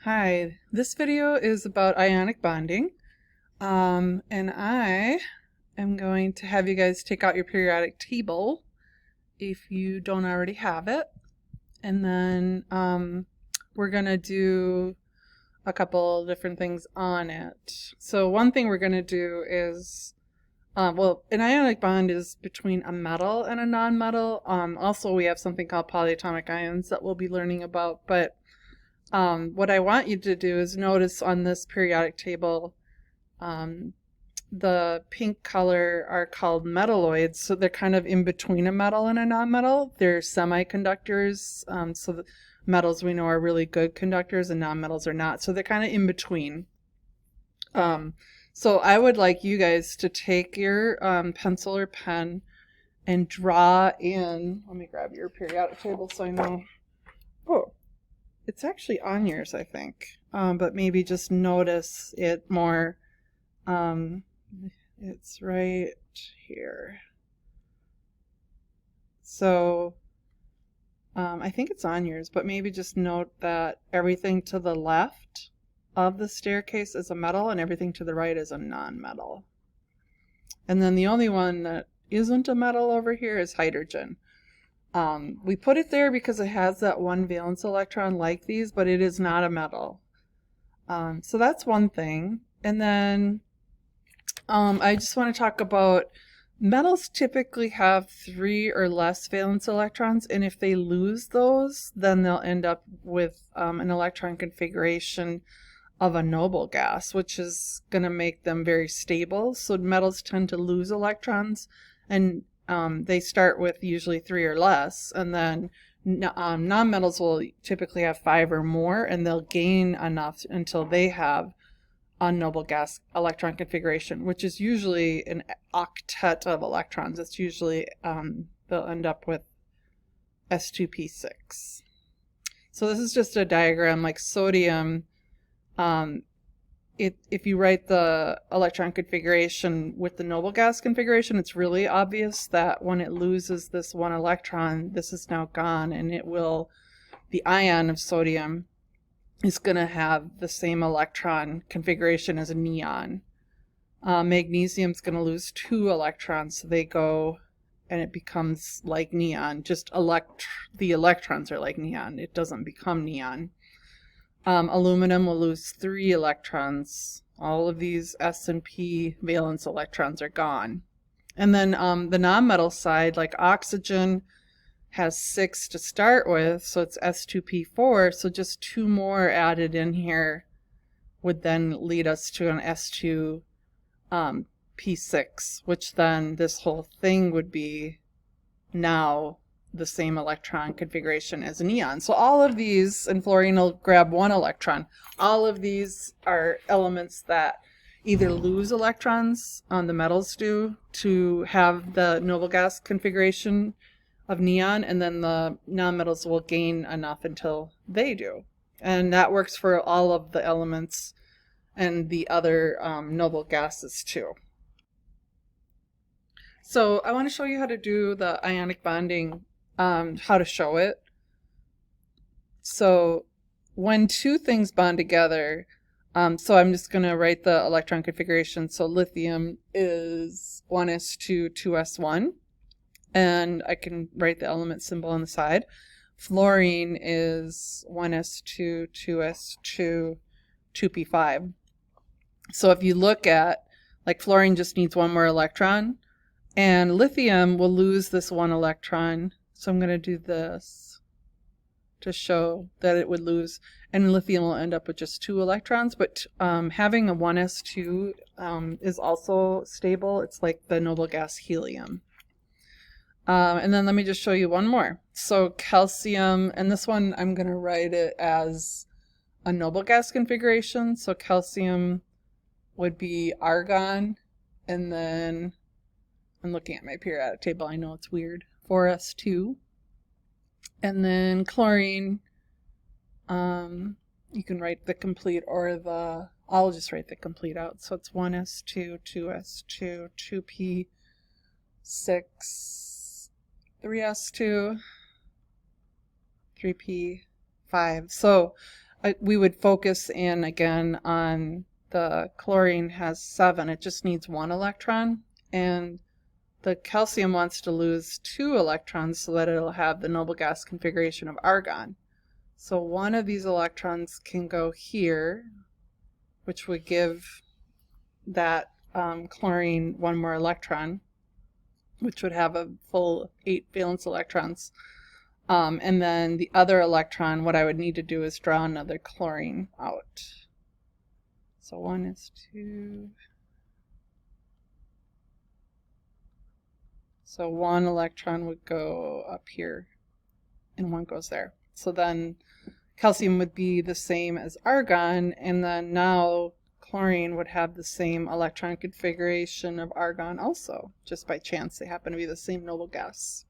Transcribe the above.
Hi, this video is about ionic bonding, and I am going to have you guys take out your periodic table if you don't already have it, and then we're going to do a couple different things on it. So one thing we're going to do is, well, an ionic bond is between a metal and a nonmetal. Also, we have something called polyatomic ions that we'll be learning about, but what I want you to do is notice on this periodic table, the pink color are called metalloids, so they're kind of in between a metal and a nonmetal. They're semiconductors, so the metals we know are really good conductors and nonmetals are not, so they're kind of in between. So I would like you guys to take your pencil or pen and draw in, let me grab your periodic table so I know. Oh, it's actually on yours, I think, but maybe just notice it more. It's right here. So I think it's on yours, but maybe just note that everything to the left of the staircase is a metal and everything to the right is a non-metal. And then the only one that isn't a metal over here is hydrogen. We put it there because it has that one valence electron like these, but it is not a metal. So that's one thing. And then I just want to talk about metals typically have 3 or less valence electrons, and if they lose those, then they'll end up with an electron configuration of a noble gas, which is going to make them very stable. So metals tend to lose electrons, and they start with usually 3 or less, and then nonmetals will typically have 5 or more, and they'll gain enough until they have a noble gas electron configuration, which is usually an octet of electrons. It's usually, they'll end up with S2p6. So this is just a diagram like sodium. If you write the electron configuration with the noble gas configuration, it's really obvious that when it loses this one electron, this is now gone, and it will, the ion of sodium is going to have the same electron configuration as a neon. Magnesium is going to lose 2 electrons, so they go, and it becomes like neon. Just the electrons are like neon. It doesn't become neon. Aluminum will lose 3 electrons. All of these S and P valence electrons are gone. And then the nonmetal side, like oxygen, has 6 to start with, so it's S2p4, so just 2 more added in here would then lead us to an S2p6, which then this whole thing would be now the same electron configuration as a neon. So all of these, and fluorine will grab 1 electron, all of these are elements that either lose electrons, the metals do, to have the noble gas configuration of neon, and then the nonmetals will gain enough until they do. And that works for all of the elements and the other noble gases too. So I want to show you how to do the ionic bonding, how to show it. So when 2 things bond together, so I'm just going to write the electron configuration. So lithium is 1s2, 2s1. And I can write the element symbol on the side. Fluorine is 1s2, 2s2, 2p5. So if you look at, like, fluorine just needs 1 more electron, and lithium will lose this 1 electron. So I'm going to do this to show that it would lose, and lithium will end up with just 2 electrons, but having a 1s2 is also stable. It's like the noble gas helium. And then let me just show you one more. So calcium, and this one I'm going to write it as a noble gas configuration. So calcium would be argon, and then I'm looking at my periodic table. I know it's weird. 4s2. And then chlorine, you can write the complete or the, I'll just write the complete out. So it's 1s2, 2s2, 2p6, 3s2, 3p5. So we would focus in again on the chlorine has 7. It just needs 1 electron. And the calcium wants to lose 2 electrons so that it'll have the noble gas configuration of argon. So one of these electrons can go here, which would give that chlorine 1 more electron, which would have a full 8 valence electrons. And then the other electron, what I would need to do is draw another chlorine out. So 1 is 2. So 1 electron would go up here, and 1 goes there. So then calcium would be the same as argon, and then now chlorine would have the same electron configuration of argon also. Just by chance, they happen to be the same noble gas.